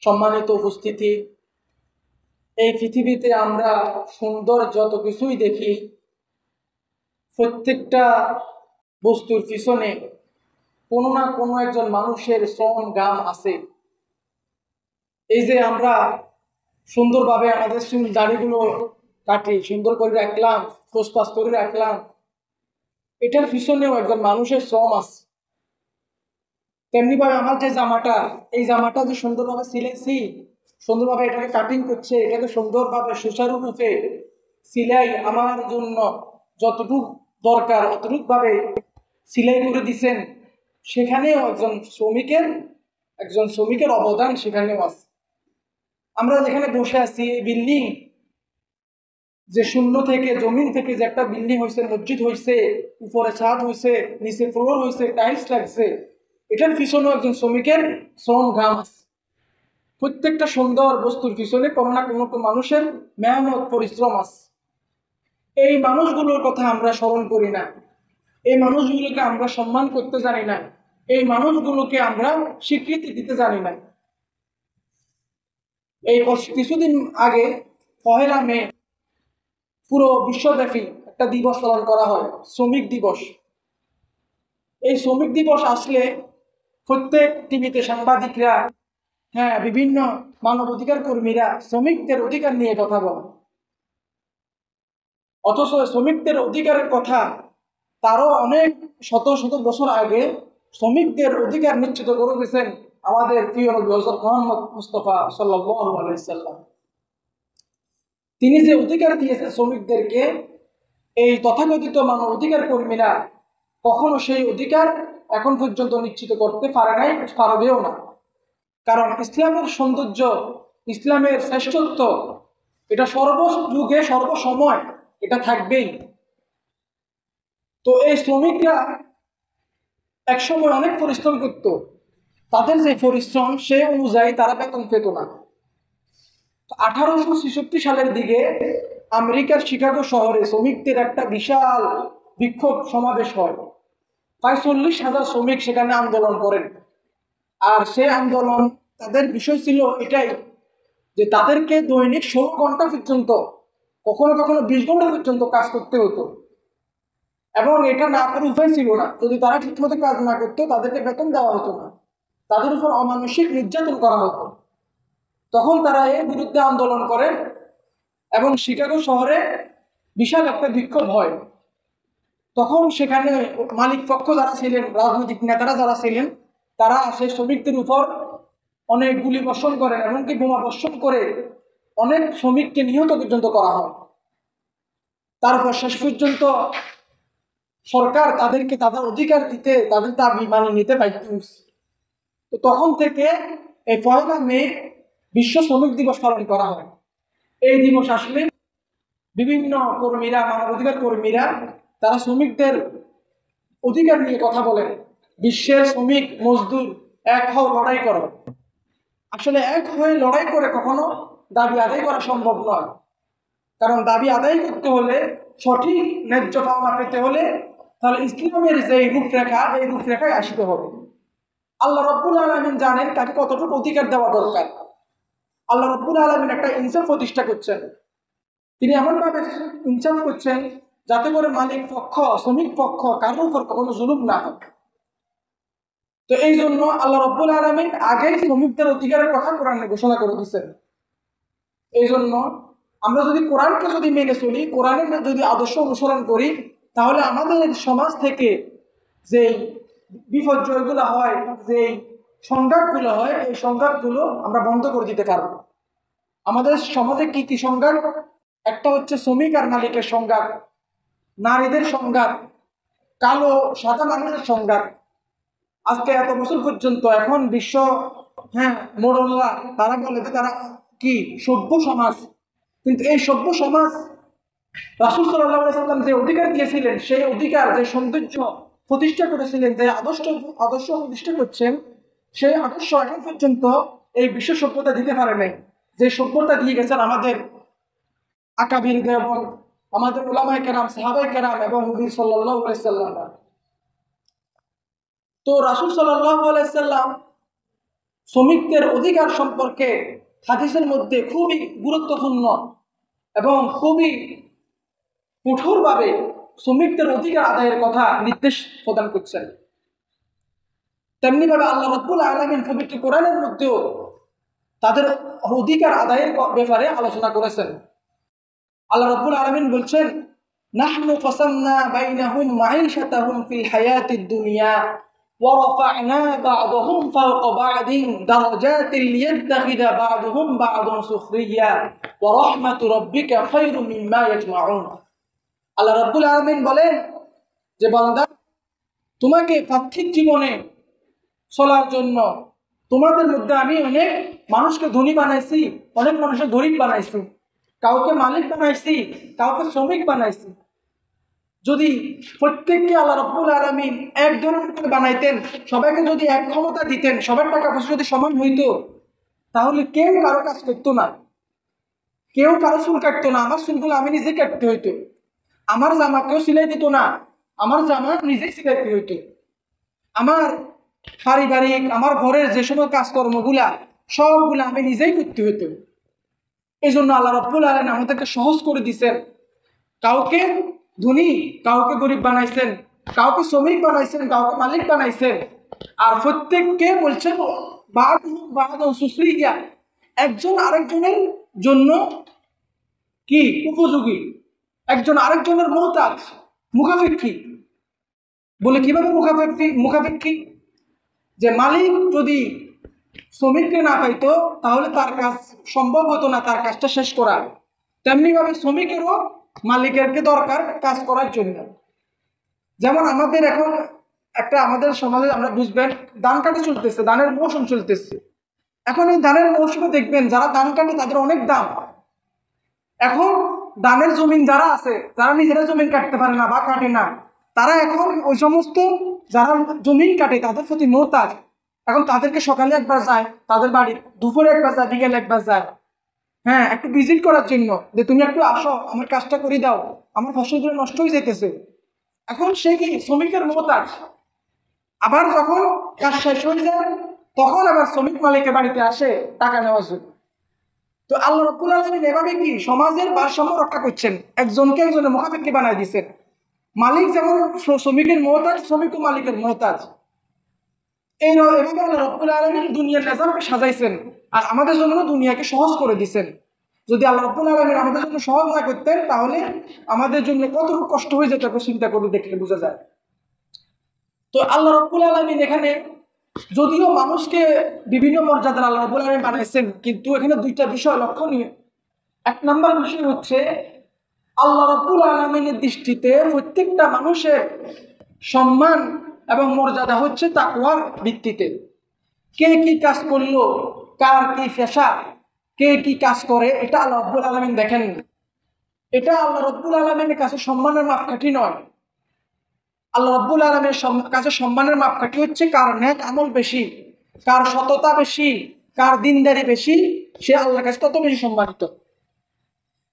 সম্মানিত উপস্থিতি, এই পৃথিবীতে আমরা সুন্দর যত কিছুই দেখি, প্রত্যেকটা বস্তুর পিছনে কোনো না কোনো একজন মানুষের শ্রম ঘাম আছে। এই যে আমরা সুন্দরভাবে আমাদের চুল দাড়িগুলো কাটি, সুন্দর করে রাখলাম, ফোসফাস করে রাখলাম, এটার পিছনেও একজন মানুষের শ্রম আছে। তেমনিভাবে আমার যে জামাটা, এই জামাটা যে সুন্দরভাবে সিলেছি, সুন্দরভাবে এটাকে কাটিং করছে, এটাকে সুন্দরভাবে সুচারুরূপে সিলাই আমার জন্য যতটুকু দরকার অতটুকু ভাবে সিলাই করে দিচ্ছেন, সেখানেও একজন শ্রমিকের অবদান সেখানেও আছে। আমরা যেখানে বসে আছি, এই বিল্ডিং যে শূন্য থেকে, জমিন থেকে যে একটা বিল্ডিং হয়েছে, মসজিদ হয়েছে, উপরে ছাদ হয়েছে, নিচে ফ্লোর হয়েছে, টাইলস লাগছে, এটার পিছনেও একজন শ্রমিকের শ্রম ঘাম আছে। প্রত্যেকটা সুন্দর বস্তুর পিছনে কোনো না কোনো মানুষের মেহনত পরিশ্রম আছে। এই মানুষগুলোর কথা আমরা স্মরণ করি না, এই মানুষগুলোকে আমরা সম্মান করতে জানি না, এই মানুষগুলোকে আমরা স্বীকৃতি দিতে জানি না। এই কিছুদিন আগে 1 মে পুরো বিশ্বব্যাপী একটা দিবস পালন করা হয়, শ্রমিক দিবস। এই শ্রমিক দিবস আসলে প্রত্যেক টিভিতে সাংবাদিকরা, বিভিন্ন মানবাধিকার কর্মীরা শ্রমিকদের অধিকার নিয়ে কথা বলে, অথচ শ্রমিকদের অধিকারের কথা তারও অনেক শত শত বছর আগে শ্রমিকদের অধিকার নিশ্চিত করে গেছেন আমাদের প্রিয় নবী হযরত মুহাম্মদ মুস্তাফা সাল্লাল্লাহু আলাইহি সাল্লাম। তিনি যে অধিকার দিয়েছেন শ্রমিকদেরকে, এই তথাকথিত মানব অধিকার কর্মীরা কখনো সেই অধিকার এখন পর্যন্ত নিশ্চিত করতে পারে নাই, পারবেও না। কারণ ইসলামের সৌন্দর্য, ইসলামের শ্রেষ্ঠত্ব, এটা সর্বযুগে সর্বসময় এটা থাকবেই। তো এই শ্রমিকরা একসময় অনেক পরিশ্রম করত, তাদের যে পরিশ্রম সে অনুযায়ী তারা বেতন পেত না। 1866 সালের দিকে আমেরিকার শিকাগো শহরে শ্রমিকদের একটা বিশাল বিক্ষোভ সমাবেশ হয়। প্রায় 40,000 শ্রমিক সেখানে আন্দোলন করেন। আর সেই আন্দোলন, তাদের বিষয় ছিল এটাই যে তাদেরকে দৈনিক 16 ঘন্টা পর্যন্ত, কখনো কখনো 20 ঘন্টা পর্যন্ত কাজ করতে হতো, এবং এটা না করে উপায় ছিল না। যদি তারা ঠিকমতো কাজ না করতো, তাদেরকে বেতন দেওয়া হতো না, তাদের উপর অমানসিক নির্যাতন করা হতো। তখন তারা এর বিরুদ্ধে আন্দোলন করেন এবং শিকাগো শহরে বিশাল একটা বিক্ষোভ হয়। তখন সেখানে মালিক পক্ষ যারা ছিলেন, রাজনৈতিক নেতারা যারা ছিলেন, তারা সেই শ্রমিকদের উপর অনেক গুলি বর্ষণ করেন, এমনকি বোমা বর্ষণ করে অনেক শ্রমিককে নিহত পর্যন্ত করা হয়। তারপর শেষ পর্যন্ত সরকার তাদেরকে তাদের অধিকার দিতে, তাদের দাবি মানে নিতে বাধ্য হয়েছে। তো তখন থেকে এই 1 মে বিশ্ব শ্রমিক দিবস পালন করা হয়। এই দিবস আসলে বিভিন্ন কর্মীরা, মানবাধিকার কর্মীরা, তারা শ্রমিকদের অধিকার নিয়ে কথা বলেন। বিশ্বের শ্রমিক মজদুর এক হও, লড়াই করো। আসলে এক হয়ে লড়াই করে কখনো দাবি আদায় করা সম্ভব নয়। কারণ দাবি আদায় করতে হলে, সঠিক ন্যায্য পাওনা পেতে হলে, তাহলে ইসলামের যে রূপরেখা, এই রূপরেখায় আসতে হবে। আল্লাহ রাব্বুল আলামিন জানেন তাকে কতটুকু অধিকার দেওয়া দরকার। আল্লাহ রাব্বুল আলামিন একটা ইনসাফ প্রতিষ্ঠা করছেন। তিনি এমনভাবে ইনসাফ করছেন যাতে করে মালিক পক্ষ, শ্রমিক পক্ষ কারোর উপর কখনো জুলুম না হয়। তো এই জন্য আল্লাহ রাব্বুল আলামিন আগেই শ্রমিকদের অধিকারের কথা কোরআনে ঘোষণা করে দিচ্ছেন। এই জন্য আমরা যদি কোরআনকে মেনে চলি, কোরআনের যদি আদর্শ অনুসরণ করি, তাহলে আমাদের সমাজ থেকে যে বিপর্যয়গুলো হয়, যে সংঘাতগুলো হয়, এই সংঘাতগুলো আমরা বন্ধ করে দিতে পারবো। আমাদের সমাজে কি কি সংঘাত? একটা হচ্ছে শ্রমিক আর মালিকের সংঘাত, নারীদের সংঘাত, কালো সাদা মানুষের সংঘাত। আজকে এত বছর পর্যন্ত, এখন বিশ্ব মোড়লরা তারা বলে যে তারা কি সভ্য সমাজ, কিন্তু এই সভ্য সমাজ রাসূল সাল্লাল্লাহু আলাইহি ওয়াসাল্লাম যে অধিকার দিয়েছিলেন, সেই অধিকার, যে সৌন্দর্য প্রতিষ্ঠা করেছিলেন, যে আদর্শ প্রতিষ্ঠা করছেন, সেই আদর্শ এখন পর্যন্ত এই বিশ্ব সভ্যতা দিতে পারে নাই, যে সভ্যতা দিয়ে গেছেন আমাদের আকাবির এবং আমাদের উলামায়ে কেরাম, সাহাবায়ে কেরাম এবং নবী সাল্লাল্লাহু আলাইহি সাল্লাম। তো রাসূল সাল্লাল্লাহু আলাইহি সাল্লাম শ্রমিকদের অধিকার সম্পর্কে হাদিসের মধ্যে খুবই গুরুত্বপূর্ণ এবং খুবই কঠোরভাবে শ্রমিকদের অধিকার আদায়ের কথা নির্দেশ প্রদান করছেন। তেমনিভাবে আল্লাহ রাব্বুল আলামিন পবিত্র কোরআনের মধ্যেও তাদের অধিকার আদায়ের ব্যাপারে আলোচনা করেছেন। আল্লাহ রাব্বুল আলামিন বলছেন, নাহনু কাসামনা বাইনাহুম মাঈশাতাহুম ফিল হায়াতিদ দুনিয়া ওয়া রাফা'না বা'দাহুম ফাওকা বা'দিন দারাজাতিন লিয়াত্তাখিযা বা'দুহুম বা'দান সুখরিয়্যা ওয়া রাহমাতু রাব্বিকা খায়রুম মিম্মা ইয়াজমাউন। আল্লাহ রাব্বুল আলামিন বলেন যে বান্দা, তোমাকে পার্থিব জীবনে চলার জন্য তোমাদের মধ্যে আমি অনেক মানুষকে ধনী বানাইছি, অনেক মানুষের গরিব বানাইছি, কাউকে মালিক বানাইছি, কাউকে শ্রমিক বানাইছি। যদি প্রত্যেককে আল্লাহ রাব্বুল আলামিন এক ধরনের করে বানাইতেন, সবাইকে যদি এক ক্ষমতা দিতেন, সবার টাকা পয়সা যদি সমান হইতো, তাহলে কেউ কারো কাজ করতো না, কেউ কারো চুল কাটতো না। আমার চুলগুলো আমি নিজে কাটতে হইতো, আমার জামা কেউ সিলাই দিত না, আমার জামা নিজেই সিলাইতে হইতো। আমার পারিবারিক, আমার ঘরের যে সময় কাজকর্মগুলা সবগুলা আমি নিজেই করতে হইতো। এই জন্য আল্লাহ রাব্বুল আলামিন আমাদেরকে সহজ করে দিয়েছেন। কাউকে ধনী, কাউকে গরিব বানাইছেন, কাউকে শ্রমিক বানাইছেন, কাউকে মালিক বানাইছেন। আর প্রত্যেককে বলছেন বা'দুহুম বা'দান সুখরিয়্যা, একজন আরেকজনের জন্য কি উপযোগী, একজন আরেকজনের মুহতাজ, মুখাপেক্ষী। বলে কিভাবে মুখাপেক্ষী? যে মালিক যদি শ্রমিককে না পাইতো তাহলে তার কাজ সম্ভব হতো না, তার কাজটা শেষ করা। তেমনিভাবে শ্রমিকেরও মালিকেরকে দরকার কাজ করার জন্য। যেমন আমাদের এখন আমাদের সমাজে আমরা বুঝবেন ধান কাটা চলতেছে, ধানের মৌসুম চলতেছে। এখন এই ধানের মৌসুমে দেখবেন যারা ধান কাটে তাদের অনেক দাম। এখন ধানের জমিন যারা আছে, যারা নিজেরা জমিন কাটতে পারে না বা কাটে না, তারা এখন ওই সমস্ত যারা জমিন কাটে তাদের প্রতি মোহতাজ। এখন তাদেরকে সকালে একবার যায় তাদের বাড়ি, দুপুরে একবার যায়, বিকেলে একবার যায়, হ্যাঁ, একটু ভিজিট করার জন্য, যে তুমি একটু আসো, আমার কাজটা করে দাও, আমার ফসলগুলো নষ্ট হয়ে যেতেছে। এখন সে কি শ্রমিকের মোহতাজ। আবার যখন কাজ শেষ হয়ে যায় তখন আবার শ্রমিক মালিকের বাড়িতে আসে টাকা নেওয়ার জন্য। তো আল্লাহ রাব্বুল আলামিন এভাবে কি সমাজের ভারসাম্য রক্ষা করছেন, একজনকে একজনের মুখাপেক্ষী বানায় দিচ্ছেন। মালিক যেমন শ্রমিকের মোহতাজ, শ্রমিকও মালিকের মোহতাজ। এভাবে আল্লাহ রাব্বুল আলামিন দুনিয়ার নিজামকে সাজাইছেন আর আমাদের জন্য দুনিয়াকে সহজ করে দিচ্ছেন। যদি আল্লাহ রাব্বুল আলামিন আমাদের জন্য সহজ না করতেন তাহলে আমাদের জন্য কতটুকু কষ্ট হয়ে যেত চিন্তা করে দেখলে বোঝা যায়। তো আল্লাহ রাব্বুল আলামিন এখানে যদিও মানুষকে বিভিন্ন মর্যাদার আল্লাহ রাব্বুল আলামিন বানাইছেন, কিন্তু এখানে দুইটা বিষয় লক্ষণীয়। এক নম্বর বিষয় হচ্ছে আল্লাহ রাব্বুল আলামিনের দৃষ্টিতে প্রত্যেকটা মানুষের সম্মান এবং মর্যাদা হচ্ছে তাকওয়ার ভিত্তিতে। কে কি কাজ করলো, কার কি পেশা, কে কি কাজ করে, এটা আল্লাহ রাব্বুল আলামিন দেখেন না। এটা আল্লাহ রাব্বুল আলামিনের কাছে সম্মানের মাপকাঠি নয়। আল্লাহ রাব্বুল আলামিনের কাছে সম্মানের মাপকাঠি হচ্ছে কার নেক আমল বেশি, কার সততা বেশি, কার দিনদারি বেশি, সে আল্লাহর কাছে তত বেশি সম্মানিত।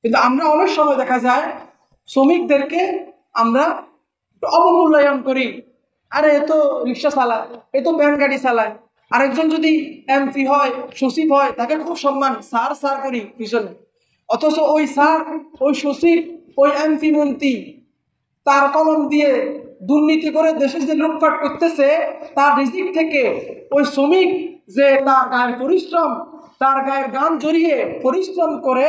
কিন্তু আমরা অনেক সময় দেখা যায় শ্রমিকদেরকে আমরা অবমূল্যায়ন করি। আরে এ তো রিক্সা চালায়, এ তো ভ্যান গাড়ি চালায়। আরেকজন যদি এমপি হয়, সচিব হয়, তাকে খুব সম্মান, স্যার স্যার করি পিছনে। অথচ ওই স্যার, ওই সচিব, ওই এমপি মন্ত্রী তার কলম দিয়ে দুর্নীতি করে দেশে যে লুটপাট করতেছে, তার রিজিক থেকে ওই শ্রমিক যে তার গায়ের পরিশ্রম, তার গায়ের গাম জড়িয়ে পরিশ্রম করে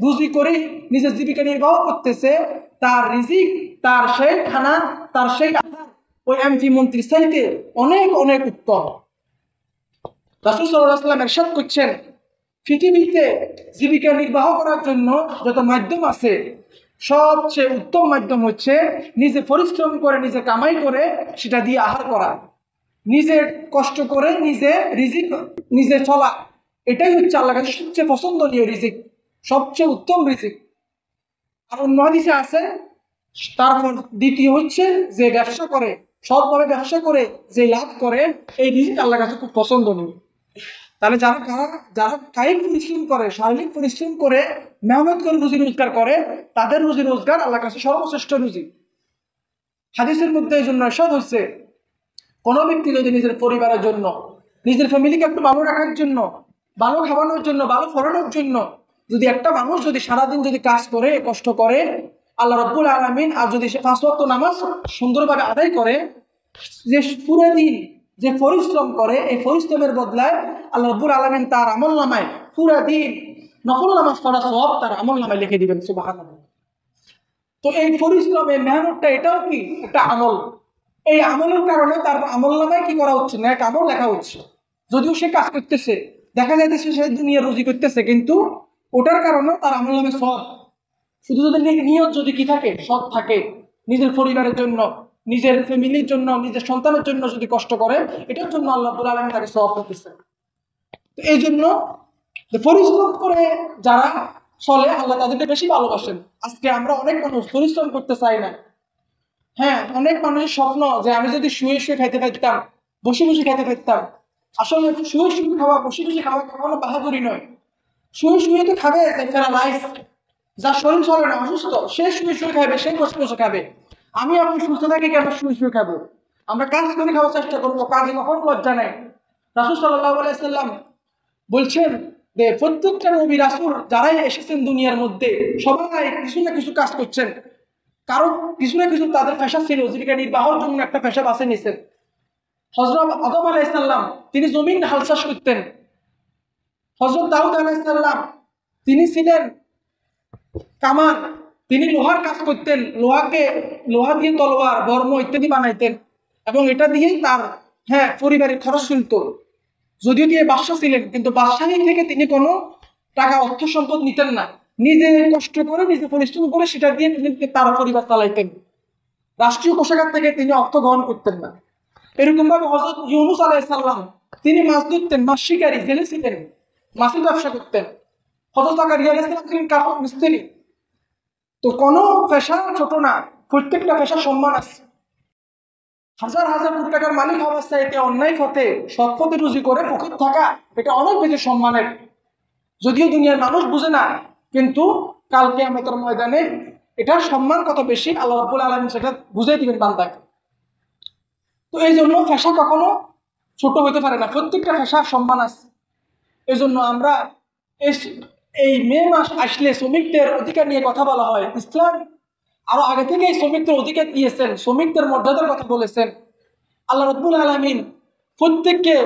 রুজি করে নিজের জীবিকা নির্বাহ করতেছে, তার রিজিক, তার সেই খানা, তার সেই আহার ওই এমপি মন্ত্রীর চাইতে অনেক অনেক উত্তম। রাসূল সাল্লাল্লাহু আলাইহি ওয়াসাল্লাম ইরশাদ করছেন, পৃথিবীতে জীবিকা নির্বাহ করার জন্য যত মাধ্যম আছে সবচেয়ে উত্তম মাধ্যম হচ্ছে নিজে পরিশ্রম করে, নিজে কামাই করে সেটা দিয়ে আহার করা, নিজে কষ্ট করে নিজে রিজিক নিজে চলা। এটাই হচ্ছে আল্লাহর কাছে সবচেয়ে পছন্দনীয় রিজিক, সবচেয়ে উত্তম রিজিক। আর অন্য হাদিসে আছে, তারপর দ্বিতীয় হচ্ছে যে ব্যবসা করে, সৎভাবে ব্যবসা করে যে লাভ করে, এই রিজিক আল্লাহর কাছে খুব পছন্দনীয়। তাহলে যারা কায়িক পরিশ্রম করে, শারীরিক পরিশ্রম করে, মেহনত করে রুজি রোজগার করে, তাদের রুজি রোজগার আল্লাহর কাছে সর্বশ্রেষ্ঠ রুজি। হাদিসের মধ্যে এই জন্য এসব হচ্ছে, কোনো ব্যক্তি যদি নিজের পরিবারের জন্য নিজের ফ্যামিলিকে একটু ভালো রাখার জন্য, ভালো খাওয়ানোর জন্য, ভালো ফলানোর জন্য যদি একটা মানুষ যদি সারাদিন যদি কাজ করে, কষ্ট করে, আল্লাহ রাব্বুল আলামিন আর যদি সে 5 ওয়াক্ত নামাজ সুন্দরভাবে আদায় করে, যে পুরো দিন যে পরিশ্রম করে, এই পরিশ্রমের বদলায় আল্লাহ রাব্বুল আলামিন তার আমলনামায় পুরো দিন নফল নামাজ পড়া সওয়াব তার আমলনামায় লিখে দিবেন। সুবহানাল্লাহ। তো এই পরিশ্রম, এই মেহনতটা, এটাও কি একটা আমল। এই আমলের কারণে তার আমলনামায় কি করা হচ্ছে, নেক আমল লেখা হচ্ছে। যদিও সে কাজ করতেছে, দেখা যাইতেছে সে দুনিয়া রুজি করতেছে, কিন্তু ওটার কারণে তার আমলনামায় সওয়াব। শুধু যদি নিয়ত যদি কি থাকে, সৎ থাকে, নিজের পরিবারের জন্য, নিজের ফ্যামিলির জন্য, নিজের সন্তানের জন্য যদি কষ্ট করে, এটার জন্য আল্লাহ রাব্বুল আলামিন তাকে সওয়াব করতেছে। তো এই জন্য পরিশ্রম করে যারা চলে, আল্লাহ তাদেরকে বেশি ভালোবাসেন। আজকে আমরা অনেক মানুষ পরিশ্রম করতে চাই না। হ্যাঁ, অনেক মানুষের স্বপ্ন যে আমি যদি শুয়ে শুয়ে খাইতে পারতাম, বসে বসে খাইতে পারতাম। আসলে শুয়ে শুয়ে খাওয়া, বসে বসে খাওয়া কখনো বাহাদুরি নয়। শুয়ে শুয়ে তো খাবে প্যারালাইজ, যার শরীর চলে না, অসুস্থ, সে শুয়ে শুয়ে খাবে, সে বসে বসে খাবে। আমি আপনি সুস্থ থাকি কেন শুয়ে শুয়ে খাবো? আমরা কাজ করে খাওয়ার চেষ্টা করবো, কাজে কখনো লজ্জা নেই। রাসূল সাল্লাল্লাহু আলাইহি সাল্লাম বলছেন যে প্রত্যেকটা নবী রাসূল যারাই এসেছেন দুনিয়ার মধ্যে, সবাই কিছু না কিছু কাজ করছেন। কারণ কিছু না কিছু তাদের পেশা ছিল, জীবিকা নির্বাহের জন্য একটা পেশা বাছে নিছেন। হযরত আদম আলাইহিস সালাম তিনি জমিন হাল চাষ করতেন। হযরত দাউদ আলাইহিস সালাম তিনি ছিলেন কামান, তিনি লোহার কাজ করতেন। লোহা দিয়ে তলোয়ার, বর্ম ইত্যাদি বানাইতেন, এবং এটা দিয়েই তার পরিবারের খরচ চলত। যদিও তিনি বাদশা ছিলেন, কিন্তু বাদশাহী থেকে তিনি কোনো টাকা অর্থ সম্পদ নিতেন না। নিজে কষ্ট করে, নিজে পরিশ্রম করে সেটা দিয়ে তিনি তার পরিবার চালাইতেন। রাষ্ট্রীয় কোষাগার থেকে তিনি অর্থ গ্রহণ করতেন না। এরকম ভাবে হযরত ইউনূস আলাইহিস সালাম তিনি মাছ ধরতেন, মাছ শিকারী, জেলে ছিলেন, মাছের ব্যবসা করতেন। হযরত জাকারিয়া আলাইহিস সালাম ছিলেন কাঠের মিস্ত্রি। তো কোনো পেশা ছোট না, প্রত্যেকটা পেশার সম্মান আছে। হাজার হাজার কোটি টাকার মালিক হওয়ার চাইতে অন্যায় পথে, সৎ পথে রুজি করে ফকির থাকা, এটা অনেক বেশি সম্মানের। যদিও দুনিয়ার মানুষ বুঝে না, কিন্তু কাল কিয়ামতের ময়দানে এটার সম্মান কত বেশি আল্লাহ রাব্বুল আলামিন সেটা বুঝিয়ে দিবেন বান্দাকে। তো এই জন্য পেশা কখনো ছোট হতে পারে না, প্রত্যেকটা পেশার সম্মান আছে। এই জন্য আমরা এই মে মাস আসলে শ্রমিকদের অধিকার নিয়ে কথা বলা হয়। ইসলাম আরো আগে থেকে শ্রমিকদের অধিকার দিয়েছেন, শ্রমিকদের মর্যাদার কথা বলেছেন। আল্লাহ রাব্বুল আলামিন প্রত্যেককে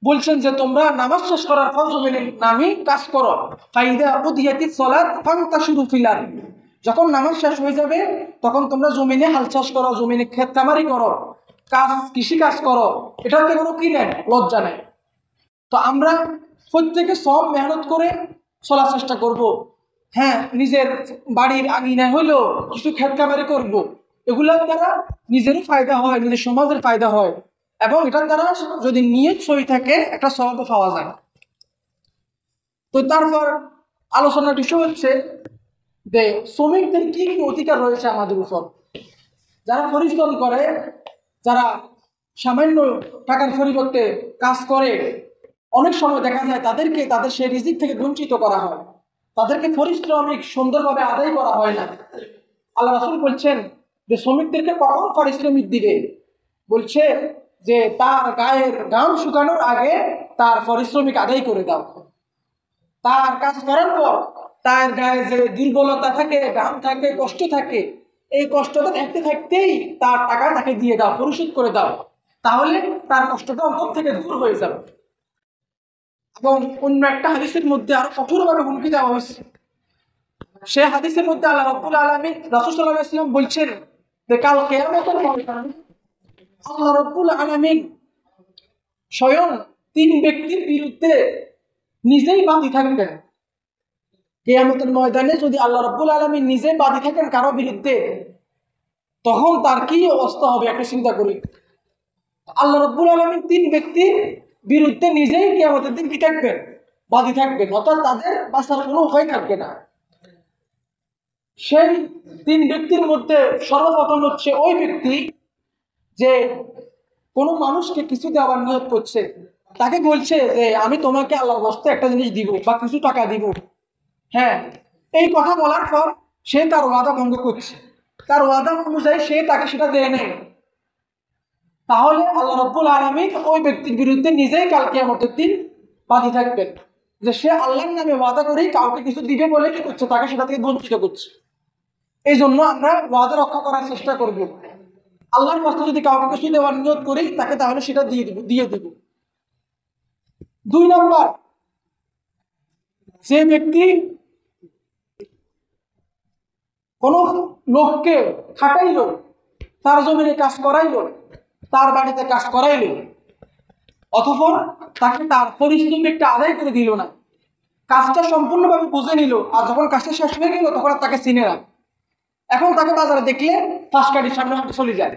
বলছেন যে তোমরা নামাজ শেষ করার পর জমিনে নামি কাজ করো। ফাইদা কুদিয়াতিস সালাত ফান্তাশিরু ফিল আরদ। যখন নামাজ শেষ হয়ে যাবে তখন তোমরা জমিনে হাল চাষ করো, জমিনে ক্ষেত কামারি করো, কৃষি কাজ করো। এটাতে কোনো কি নেই, লজ্জা নেই। তো আমরা প্রত্যেকে সব মেহনত করে চলার চেষ্টা করব। নিজের বাড়ির আঙিনায় হইলেও কিছু ক্ষেত কামারি করব। এগুলোর দ্বারা নিজেরও ফায়দা হয়, নিজের সমাজের ফায়দা হয়, এবং এটার দ্বারা যদি নিয়ত সই থাকে একটা সওয়াবও পাওয়া যায়। তো তারপর আলোচনার বিষয় হচ্ছে যে শ্রমিকদের কি কি অধিকার রয়েছে আমাদের উপর। যারা পরিশ্রম করে, যারা সামান্য টাকার পরিবর্তে কাজ করে, অনেক সময় দেখা যায় তাদেরকে তাদের সেই রিজিক থেকে বঞ্চিত করা হয়, তাদেরকে পরিশ্রমিক সুন্দরভাবে আদায় করা হয় না। আল্লাহ রাসূল বলছেন যে শ্রমিকদেরকে কখন পারিশ্রমিক দিবে, বলছে যে তার গায়ের ঘাম শুকানোর আগে তার পারিশ্রমিক আদায় করে দাও। তার কাজ করার পর তার গায়ে যে দুর্বলতা থাকে, ঘাম থাকে, কষ্ট থাকে, এই কষ্টটা থাকতে থাকতেই তার টাকা তাকে দিয়ে দাও, পরিশোধ করে দাও, তাহলে তার কষ্টটা অন্তর থেকে দূর হয়ে যাবে। এবং অন্য একটা হাদিসের মধ্যে আরো কঠোরভাবে হুমকি দেওয়া হয়েছে। সে হাদিসের মধ্যে আল্লাহ রাব্বুল আলামিন, রাসূল সাল্লাল্লাহু আলাইহি ওয়াসাল্লাম বলছেন যে কাল কিয়ামতের ময়দানে আল্লাহ রাব্বুল আলামিন স্বয়ং 3 ব্যক্তির বিরুদ্ধে নিজেই বাদী থাকবেন। কিয়ামতের ময়দানে যদি আল্লাহ রাব্বুল আলামিন নিজেই বাদী থাকেন কারো বিরুদ্ধে, তখন তার কি অবস্থা হবে একটা চিন্তা করি। আল্লাহ রাব্বুল আলামিন 3 ব্যক্তির বিরুদ্ধে নিজেই কিয়ামতের দিন কি থাকবেন, বাদী থাকবেন, অর্থাৎ তাদের বাঁচার কোনো উপায় থাকবে না। সেই 3 ব্যক্তির মধ্যে সর্বপ্রথম হচ্ছে ওই ব্যক্তি যে কোনো মানুষকে কিছু দেওয়ার নিয়ত করছে, তাকে বলছে যে আমি তোমাকে আল্লাহর রাস্তে একটা জিনিস দিব বা কিছু টাকা দিব। এই কথা বলার পর সে তার ওয়াদা ভঙ্গ করছে, তার ওয়াদা অনুযায়ী সে তাকে সেটা দেয় নেই। তাহলে আল্লাহ রাব্বুল আলামিন ওই ব্যক্তির বিরুদ্ধে নিজেই কাল কিয়ামতের দিন বাদী থাকবেন, যে সে আল্লাহর নামে ওয়াদা করেই কাউকে কিছু দিবে বলে কি করছে, তাকে সেটা থেকে বঞ্চিত করছে। এই জন্য আমরা ওয়াদা রক্ষা করার চেষ্টা করব। আল্লাহর রাস্তায় যদি কাউকে কিছু দেওয়ার নিয়ত করি তাকে, তাহলে সেটা দিয়ে দেব। 2 নম্বর, যে ব্যক্তি কোন লোককে খাটাইল, তার জমিনে কাজ করাইল, তার বাড়িতে কাজ করাইল, অথবা তাকে তার পরিশ্রমিকটা আদায় করে দিল না, কাজটা সম্পূর্ণভাবে বুঝে নিল, আর যখন কাজটা শেষ হয়ে গেল তখন আর তাকে চিনে না। এখন তাকে বাজারে দেখলে ফাঁস কাটির সামনে হাঁটে চলে যায়,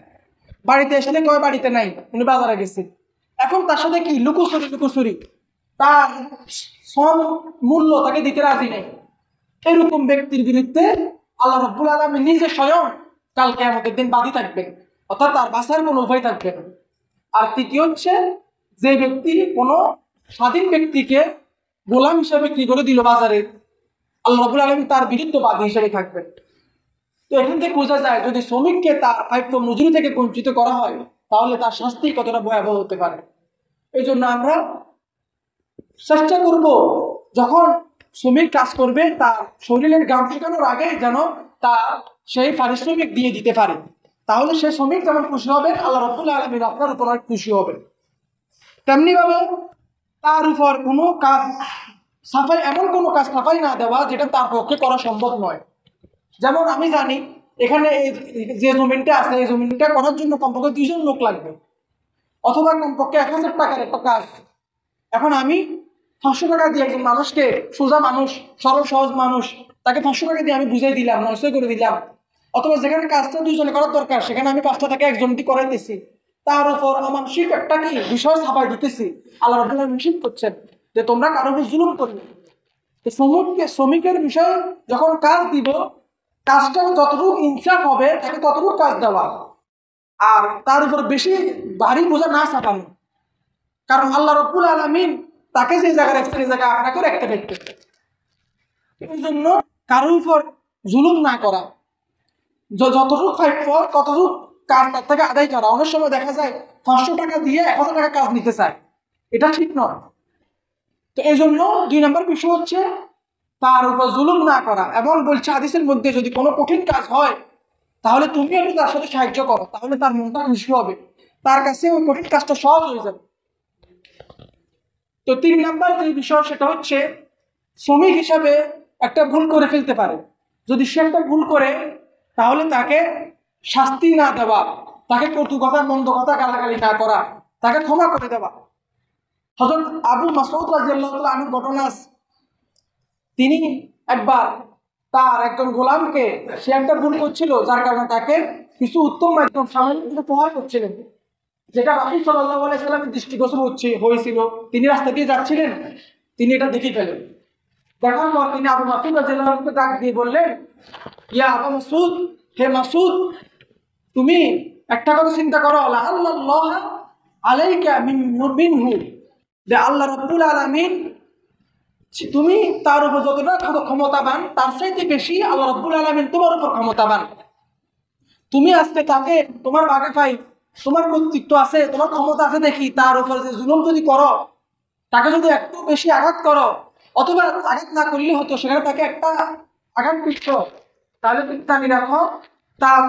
বাড়িতে এসে কয় বাড়িতে নাই, উনি বাজারে গেছে। এখন তার সাথে কি লুকোচুরি, তার শ্রম মূল্য তাকে দিতে রাজি নেই। এরকম ব্যক্তির বিরুদ্ধে আল্লাহ রাব্বুল আলামিন নিজে স্বয়ং কাল কিয়ামতের দিন বাদী থাকবেন, অর্থাৎ তার বাঁচার কোনো উপায় থাকবে না। আর তৃতীয় হচ্ছে, যে ব্যক্তি কোনো স্বাধীন ব্যক্তিকে গোলাম হিসেবে বিক্রি করে দিল বাজারে, আল্লাহ রাব্বুল আলামিন তার বিরুদ্ধে বাদী হিসেবে থাকবেন। তো এখান থেকে বোঝা যায়, যদি শ্রমিককে তার প্রাপ্য মজুরি থেকে বঞ্চিত করা হয় তাহলে তার শাস্তি কতটা ভয়াবহ হতে পারে। এই জন্য আমরা চেষ্টা করব, যখন শ্রমিক কাজ করবে তার শরীরের ঘাম শুকানোর আগে যেন তার সেই পারিশ্রমিক দিয়ে দিতে পারে, তাহলে সে শ্রমিক যেমন খুশি হবে, আল্লাহ রাব্বুল আলামিন আপনার উপর খুশি হবে। তেমনি ভাবে তার উপর কোনো কাজ সাফাই, এমন কোনো কাজ সাফাই না দেওয়া যেটা তার পক্ষে করা সম্ভব নয়। যেমন আমি জানি এখানে যে জমিনটা আছে, এই জমিনটা করার জন্য কমপক্ষে 2 জন লোক লাগবে, অথবা কমপক্ষে 1000 টাকার একটা কাজ। এখন আমি 500 টাকা দিয়ে একজন মানুষকে, সোজা মানুষ, সরল সহজ মানুষ, তাকে 500 টাকা দিয়ে আমি বুঝাই দিলাম, নয় করে দিলাম। অথবা যেখানে কাজটা 2 জনে করার দরকার সেখানে আমি 5টা টাকা একজনটি করাইতেছি, তার উপর অমানসিক একটা কি বিষয় ছাপাই দিতেছি। আল্লাহ রাব্বুল আলামিন নিষেধ করছেন যে তোমরা কারো উপর জুলুম করবে। শ্রমিকের বিষয় যখন কাজ দিব, কাজটা যতটুকু ইনসাফ হবে তাকে ততটুকু কাজ দেওয়া, আর তার উপর বেশি ভারী বোঝা না চাপানো। কারণ আল্লাহ রাব্বুল আলামিন তাকে যে জায়গায় রাখছে সেই জায়গায় আপনাকেও রাখতে পারতেন। এই জন্য কারোর উপর জুলুম না করা, যতটুকু প্রাপ্য ততটুকু কাজ তার থেকে আদায় করা। অনেক সময় দেখা যায় 500 টাকা দিয়ে 1000 টাকা কাজ নিতে চায়, এটা ঠিক নয়। তো এই জন্য 2 নম্বর বিষয় হচ্ছে তার উপর জুলুম না করা। এবং বলছে হাদিসের মধ্যে, যদি কোনো কঠিন কাজ হয় তাহলে তুমি একটু তার সাথে সাহায্য করো, তাহলে তার মনটা খুশি হবে, তার কাছে ওই কঠিন কাজটা সহজ হয়ে যাবে। তো 3 নম্বর যে বিষয় সেটা হচ্ছে, শ্রমিক হিসাবে একটা ভুল করে ফেলতে পারে। যদি সে একটা ভুল করে তাহলে তাকে শাস্তি না দেওয়া, তাকে কটু কথা, মন্দ কথা, গালাগালি না করা, তাকে ক্ষমা করে দেওয়া। হযরত আবু মাসউদ রাদিয়াল্লাহু তাআলা আনহু ঘটনা, তিনি একবার তার একজন গোলামকে, সে একটা ভুল করছিল যার কারণে তাকে কিছু উত্তম একদম সামান্য প্রহার করছিলেন, যেটা রাসূল সাল্লাল্লাহু আলাইহি সাল্লামের দৃষ্টিগোচর হয়েছিল। তিনি রাস্তা দিয়ে যাচ্ছিলেন, তিনি এটা দেখে ফেলেন। দেখার পর তিনি আবু মাসউদ রাদিয়াল্লাহু আনহুকে ডাক দিয়ে বললেন, ইয়া আবু মাসউদ, হে মাসউদ, তুমি একটা কথা চিন্তা করো, আল্লাহ আলাইকা মিনহু, যে আল্লাহ রাব্বুল আলামিন তুমি তার উপর যতটা ক্ষমতাবান তার চাইতে বেশি আল্লাহ রাব্বুল আলামিন তোমার উপর ক্ষমতাবান। তুমি আজকে তাকে, তোমার ভাগে পাই, তোমার কর্তৃত্ব আছে, তোমার ক্ষমতা আছে দেখি তার উপর যে জুলুম যদি করো, তাকে যদি একটু বেশি আঘাত করো, অথবা আঘাত না করলে হতো, সেখানে তাকে একটা আঘাত দিচ্ছ, তাহলে তুমি জানি রাখো,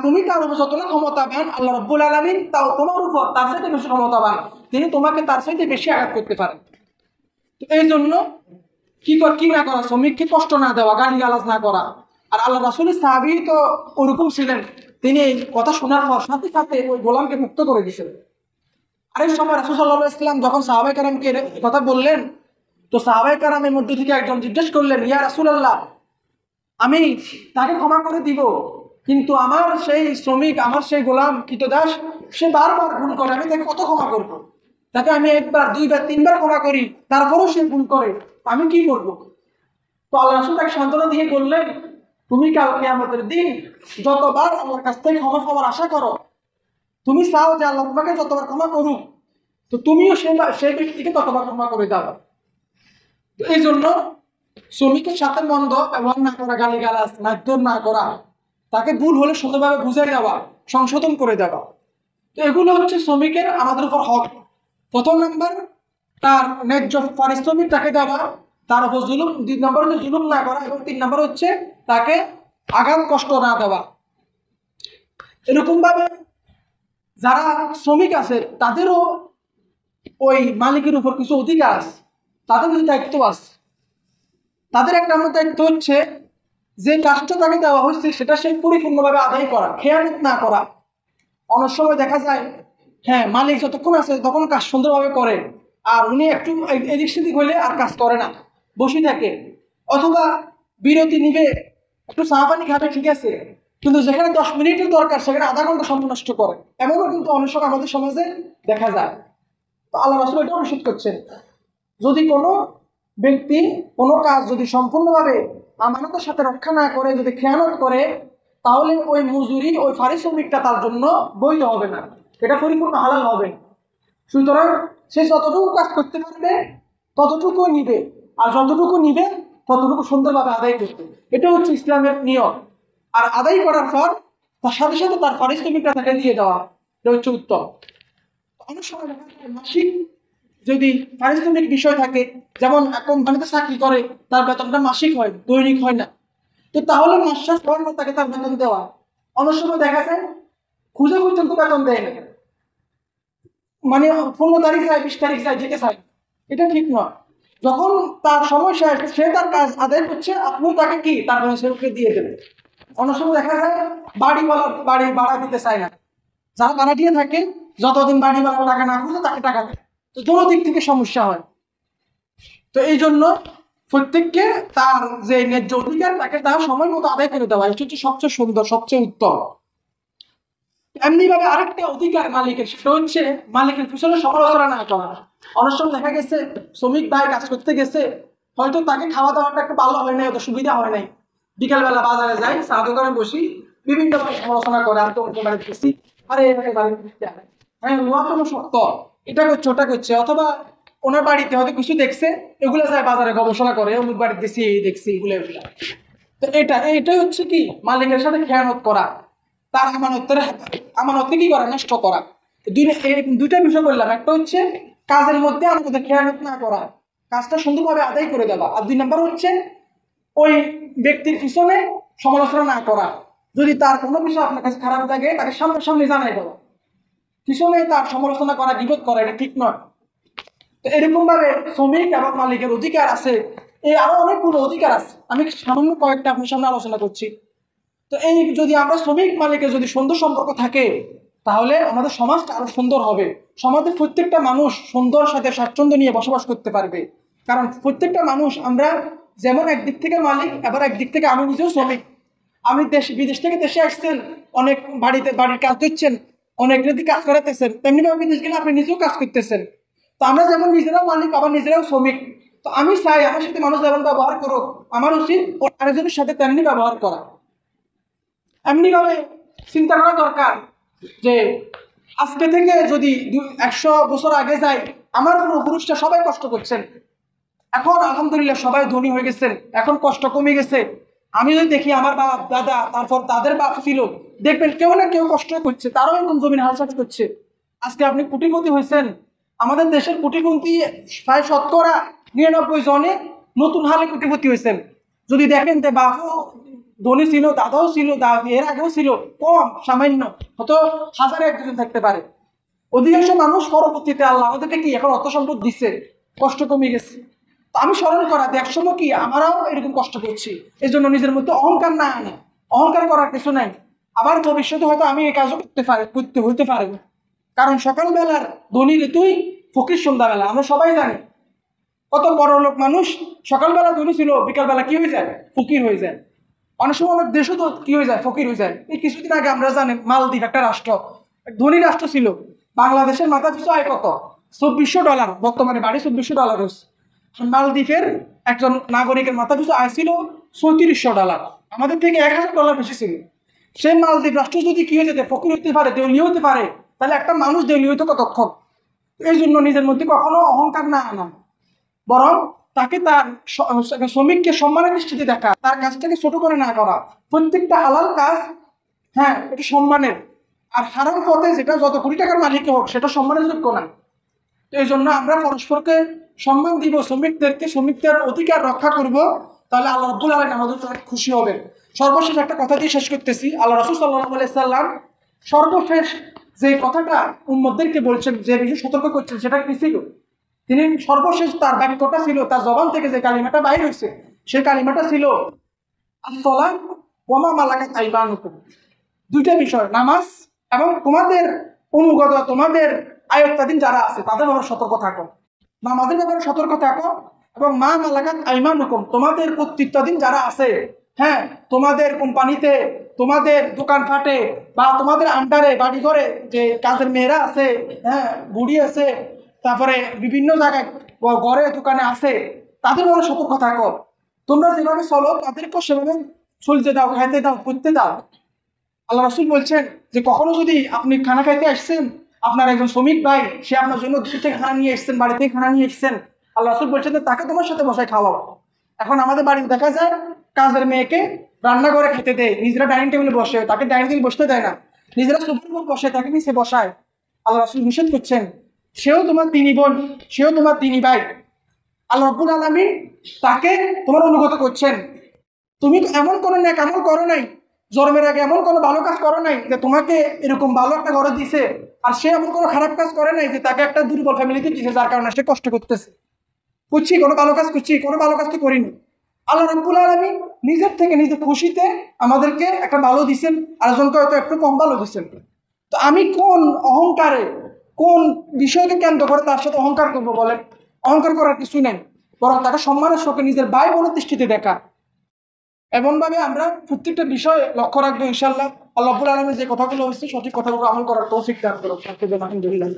তুমি তার উপর যতটা ক্ষমতাবান আল্লাহ রাব্বুল আলামিন তাও তোমার উপর তার চাইতে বেশি ক্ষমতাবান, তিনি তোমাকে তার চাইতে বেশি আঘাত করতে পারেন। তো এই জন্য কি না করা, শ্রমিককে কষ্ট না দেওয়া, গালিগালাজ না করা। আর আল্লাহ রাসূলের সাহাবী তো ওরকম ছিলেন, তিনি এই কথা শোনার পর সাথে সাথে ওই গোলামকে মুক্ত করে দিয়েছিলেন। আরেক সময় রাসূল সাল্লাল্লাহু আলাইহি ওয়াসাল্লাম যখন সাহাবায়ে কেরামকে কথা বললেন, তো সাহাবায়ে কেরামের মধ্যে থেকে একজন জিজ্ঞেস করলেন, ইয়া রাসূলুল্লাহ, আমি তাকে ক্ষমা করে দিব, কিন্তু আমার সেই শ্রমিক, আমার সেই গোলাম কৃতদাস, সে বারবার ভুল করে, আমি তাকে কত ক্ষমা করব? তাকে আমি 1 বার 2 বার 3 বার ক্ষমা করি, তারপরেও সে ভুল করে, আমি কি করব? তো আল্লাহ রাসূল তাকে সান্ত্বনা দিয়ে বললেন, তুমি কাল কিয়ামতের দিন যতবার আল্লাহর কাছ থেকে ক্ষমা পাওয়ার আশা করো, তুমি চাও যে আল্লাহ তোমাকে যতবার ক্ষমা করুক, তো তুমিও সেই ব্যক্তিকে ততবার ক্ষমা করে দাও। তো এই জন্য শ্রমিকের সাথে মন্দ ব্যবহার না করা, গালিগালাজ, মারধর না করা, তাকে ভুল হলে সুন্দরভাবে বুঝিয়ে দেওয়া, সংশোধন করে দেওয়া। তো এগুলো হচ্ছে শ্রমিকের আমাদের উপর হক। প্রথম নাম্বার তার ন্যায্য পারিশ্রমিক তাকে দেওয়া, তার উপর জুলুম, 2 নম্বর হচ্ছে জুলুম না করা, এবং 3 নম্বর হচ্ছে তাকে আঘাত কষ্ট না দেওয়া। এরকম ভাবে যারা শ্রমিক আছে তাদেরও ওই মালিকের উপর কিছু অধিকার আছে, তাদের দায়িত্ব আছে। তাদের একটা আমার দায়িত্ব হচ্ছে যে কাজটা তাকে দেওয়া হচ্ছে সেটা সে পরিপূর্ণভাবে আদায় করা, খেয়ানত না করা। অনেক সময় দেখা যায় হ্যাঁ মালিক যতক্ষণ আছে তখন কাজ সুন্দরভাবে করে, আর উনি একটু এদিক সেদিক হইলে আর কাজ করে না, বসে থাকে, অথবা বিরতি নিবে, একটু চা পানি খাবে, ঠিক আছে, কিন্তু যেখানে 10 মিনিটের দরকার সেখানে আধা ঘন্টা সময় নষ্ট করে। এমনও কিন্তু অনেক সময় আমাদের সমাজে দেখা যায়। তো আল্লাহ রাসূল এটাও নিষেধ করছেন, যদি কোনো ব্যক্তি কোনো কাজ যদি সম্পূর্ণভাবে আমানতের সাথে রক্ষা না করে, যদি খেয়ানত করে, তাহলে ওই মজুরি, ওই পারিশ্রমিকটা তার জন্য বৈধ হবে না, এটা পরিপূর্ণ হালাল হবে। সুতরাং সে যতটুকু কাজ করতে পারবে ততটুকুই নিবে, আর যতটুকু নিবে ততটুকু সুন্দরভাবে আদায় করবে। এটা হচ্ছে ইসলামের নিয়ম। আর আদায় করার পর তার সাথে সাথে তার পারিশ্রমিকটা তাকে দিয়ে দেওয়া, এটা হচ্ছে উত্তম। অনেক সময় দেখা যায় মাসিক যদি পারিশ্রমিক বিষয় থাকে, যেমন কোম্পানিতে চাকরি করে, তার বেতনটা মাসিক হয়, দৈনিক হয় না, তো তাহলে মাস শেষ হওয়ার পর তাকে তার বেতন দেওয়া। অনেক সময় দেখা যায় খুঁজে পর্যন্ত বেতন দেয় না, মানে 15 তারিখ যায়, 20 তারিখ যায়, যেতে চায়, এটা ঠিক নয়। যখন তার সময় শেষ, সে তার কাজ আদায় করছে, আপনিও তাকে কি তার সেবককে দিয়ে দেবেন। অনেক সময় দেখা যায় বাড়ি ভাড়া দিতে চায় না, যারা ভাড়া দিয়ে থাকে যতদিন বাড়ি ভাড়া টাকা না খুঁজে তাকে টাকা দেয়, তো দুটো দিক থেকে সমস্যা হয়। তো এই জন্য প্রত্যেককে তার যে ন্যায্য অধিকার তাকে তার সময় মতো আদায় করে দেওয়া, এটা হচ্ছে সবচেয়ে সুন্দর, সবচেয়ে উত্তম। এমনি ভাবে আরেকটা অধিকার মালিকের, সেটা হচ্ছে মালিকের পিছনে সমালোচনা না করা। অনেক সময় দেখা গেছে শ্রমিক ভাই কাজ করতে গেছে, হয়তো তাকে খাওয়া দাওয়াটা একটু ভালো হয় নাই, অত সুবিধা হয় নাই, বিকালবেলা বাজারে যাই, চা দোকানে বসি, বিভিন্ন সমালোচনা করে, আর তো বাড়িতে গেছি, আরে বাড়িতে হ্যাঁ নতুন সত্য, এটা করছে ওটা করছে, অথবা ওনার বাড়িতে হয়তো কিছু দেখছে, এগুলো যায় বাজারে গবেষণা করে, অমুক বাড়িতে দেখছি, এই দেখছি, এগুলো। তো এটাই হচ্ছে কি মালিকের সাথে খেয়ানত করা, তার আমানতকে কি করা, নষ্ট করা। দুইটা বিষয় বললাম, একটা হচ্ছে কাজের মধ্যে আমাদের খেয়ানত না করা, কাজটা সুন্দরভাবে আদায় করে দেওয়া, আর 2 নম্বর হচ্ছে ওই ব্যক্তির পিছনে সমালোচনা না করা। যদি তার কোনো বিষয় আপনার কাছে খারাপ লাগে তাকে সামনে জানাই দেওয়া, পিছনে তার সমালোচনা করা, বিরোধ করা, এটা ঠিক নয়। তো এরকম ভাবে শ্রমিক এবং মালিকের অধিকার আছে, এই আরো অনেকগুলো অধিকার আছে, আমি সামান্য কয়েকটা আপনার সামনে আলোচনা করছি। তো এই যদি আমরা শ্রমিক মালিকের যদি সুন্দর সম্পর্ক থাকে, তাহলে আমাদের সমাজটা আরো সুন্দর হবে। সমাজের প্রত্যেকটা মানুষ সুন্দর সাথে স্বাচ্ছন্দ্য নিয়ে বসবাস করতে পারবে, কারণ প্রত্যেকটা মানুষ আমরা যেমন একদিক থেকে মালিক, আবার একদিক থেকে আমি নিজেও শ্রমিক। আমি বিদেশ থেকে দেশে আসছেন, অনেক বাড়ির কাজ দিচ্ছেন, অনেক যদি কাজ করাতেছেন, তেমনি ভাবে বিদেশ গেলে আপনি নিজেও কাজ করতেছেন। তো আমরা যেমন নিজেরাও মালিক, আবার নিজেরাও শ্রমিক। তো আমি চাই আমার সাথে মানুষ যেমন ব্যবহার করুক, আমার উচিত আরেকজনের সাথে তেমনি ব্যবহার করা। এমনি ভাবে চিন্তা করা দরকার যে আজকে থেকে যদি 100 বছর আগে যাই, আমার পূর্বপুরুষরা সবাই কষ্ট করছেন, এখন আলহামদুলিল্লাহ সবাই ধনী হয়ে গেছেন, এখন কষ্ট কমে গেছে। আমি যদি দেখি আমার বাপ দাদা, তারপর তাদের বাপ ছিল, দেখবেন কেউ না কেউ কষ্ট করছে, তারাও এরকম জমিন হাল চাষ করছে। আজকে আপনি কোটিপতি হয়েছেন, আমাদের দেশের কোটিপতি প্রায় 99 জনে নতুন হালে কোটিপতি হয়েছেন। যদি দেখেন যে বাপও ধনী ছিল, দাদাও ছিল, এর আগেও ছিল, কম সামান্য, হয়তো 1000-1 থাকতে পারে। অধিকাংশ মানুষ পরবর্তীতে আল্লাহ আমাদেরকে কি এখন অর্থ সম্পদ দিচ্ছে, কষ্ট কমে গেছে। আমি স্মরণ করা একসময় কি আমরাও এরকম কষ্ট করছি, এই জন্য নিজের মধ্যে অহংকার না আনা, অহংকার করার কিছু নাই। আবার ভবিষ্যতে হয়তো আমি এই কাজও হইতে পারবো, কারণ সকালবেলার ধনী তুই, ফকির সন্ধ্যাবেলা, আমরা সবাই জানি কত বড় লোক মানুষ সকালবেলা ধনী ছিল, বিকালবেলা কি হয়ে যায়, ফকির হয়ে যায়। অনেক সময় অনেক দেশও তো কি হয়ে যায়, ফকির হয়ে যায়। এই কিছুদিন আগে আমরা জানি মালদ্বীপ একটা রাষ্ট্র, ধনী রাষ্ট্র ছিল, বাংলাদেশের মাথা পিছু আয় কত, $2400, বর্তমানে বাড়ি $2400 হয়েছে। মালদ্বীপের একজন নাগরিকের মাথা পিছু আয় ছিল $3400, আমাদের থেকে $1000 বেশি ছিল। সে মালদ্বীপ রাষ্ট্র যদি কি হয়ে যেতে, ফকির হতে পারে, দেউলিয়া হতে পারে, তাহলে একটা মানুষ দেউলিয়া হইতে কতক্ষণ। এই জন্য নিজের মধ্যে কখনো অহংকার না আনা, বরং তাকে তার শ্রমিককে সম্মানের দৃষ্টিতে দেখা, তার কাজটাকে ছোট করে না করা। প্রত্যেকটা হালাল কাজ হ্যাঁ এটা সম্মানের, আর হারাম পথে যেটা যত কোটি টাকার মালিক হোক সেটা সম্মানের যোগ্য না। তো এই জন্য আমরা পরস্পরকে সম্মান দিব, শ্রমিকদের অধিকার রক্ষা করব, তাহলে আল্লাহ রাব্বুল আলামিন আমাদের উপর খুশি হবেন। সর্বশেষ একটা কথা দিয়ে শেষ করতেছি। আল্লাহ রাসূল সাল্লাল্লাহু আলাইহি সাল্লাম সর্বশেষ যে কথাটা উম্মতদেরকে বলছেন, যে বিষয়ে সতর্ক করছেন, সেটা কি ছিল? তিনি সর্বশেষ তার বাক্যটা ছিল, তার জবান থেকে যে কালিমাটা বাইর হয়েছে, সেই কালিমাটা ছিল আসসালাত ওয়া মা মালাকাত আইমানুকুম। দুইটা বিষয়, নামাজ এবং তোমাদের অনুগত, তোমাদের আয়ত্তাধীন যারা আছে তাদের ব্যাপারে সতর্ক থাকো। নামাজের ব্যাপারে সতর্ক থাকো, এবং মা মালাকাত আইমানুকুম, তোমাদের কর্তৃত্বাধীন যারা আছে, হ্যাঁ, তোমাদের কোম্পানিতে, তোমাদের দোকানপাটে, বা তোমাদের আন্ডারে বাড়িঘরে যে কাজের মেয়েরা আছে, হ্যাঁ, বুড়ি আছে, তারপরে বিভিন্ন জায়গায় ঘরে দোকানে আছে, তাদের ব্যাপারে সতর্ক থাকো। তোমরা যেভাবে চলো তাদেরকেও সেভাবে চলতে দাও, খাইতে দাও, করতে দাও। আল্লাহ রাসূল বলছেন যে কখনো যদি আপনি খানা খাইতে আসছেন, আপনার একজন শ্রমিক ভাই, সে আপনার জন্য দূর থেকে খানা নিয়ে এসছেন, বাড়ি থেকে খানা নিয়ে এসছেন, আল্লাহ রাসূল বলছেন যে তাকে তোমার সাথে বসায় খাওয়াও। এখন আমাদের বাড়িতে দেখা যায় কাজের মেয়েকে রান্নাঘরে খেতে দেয়, নিজেরা ডাইনিং টেবিলে বসে, তাকে ডাইনিং টেবিলে বসতে দেয় না, নিজেরা সোফার উপর বসে, তাকে নিচে বসায়। আল্লাহ রাসূল নিষেধ করছেন, সেও তোমার তিনি বোন, সেও তোমার তিনি ভাই। আল্লাহ রাব্বুল আলামিন তাকে তোমার অনুগত করছেন। তুমি তো এমন কোনো ন্যাক আমল করো নাই, জন্মের আগে এমন কোনো ভালো কাজ করো নাই যে তোমাকে এরকম ভালো একটা ঘরে দিছে, আর সে এমন কোনো খারাপ কাজ করে নাই যে তাকে একটা দুর্বল ফ্যামিলিতে দিছে, যার কারণে সে কষ্ট করতেছে। করছি কোনো ভালো কাজ, করছি কোনো ভালো কাজ তো করিনি। আল্লাহ রাব্বুল আলামিন নিজের থেকে, নিজের খুশিতে আমাদেরকে একটা ভালো দিচ্ছেন, আরেকজনকে হয়তো একটু কম ভালো দিচ্ছেন। তো আমি কোন অহংকারে, কোন বিষয়কে কেন্দ্র করে তার সাথে অহংকার করবো বলেন? অহংকার করার কিছুই নাই, বরং তাকে সম্মানের সঙ্গে নিজের ভাই বোনের দৃষ্টিতে দেখা। এমনভাবে আমরা প্রত্যেকটা বিষয় লক্ষ্য রাখবো ইনশাআল্লাহ। আল্লাহ রাব্বুল আলামিন যে কথাগুলো হচ্ছে সঠিক কথাগুলো আমল করার তৌফিক দান করুন। আলহামদুলিল্লাহ।